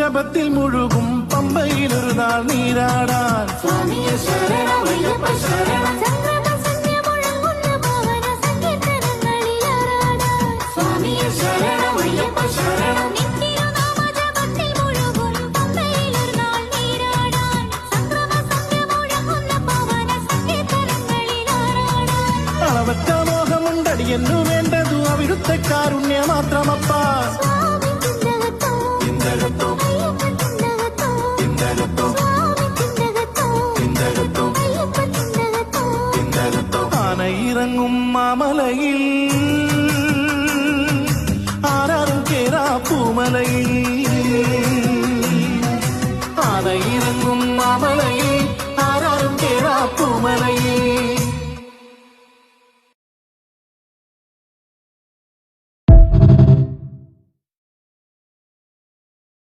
ജപത്തിൽ മുഴുകും പമ്പയിലൊരു നാൾ നീരാടാൻ സ്വാമിയെ ശരണമയ്യപ്പ ശരണം സ്വാമിയെ ശരണമയ്യപ്പ ശരണം അളവറ്റ മോഹമുണ്ടടിയെന്നു വേണ്ടതു അവിടുത്തെ കാരുണ്യ മാത്രമപ്പ ആനയിറങ്ങും മാമലയിൽ ആരാറും കേറാ പൂമലയിൽ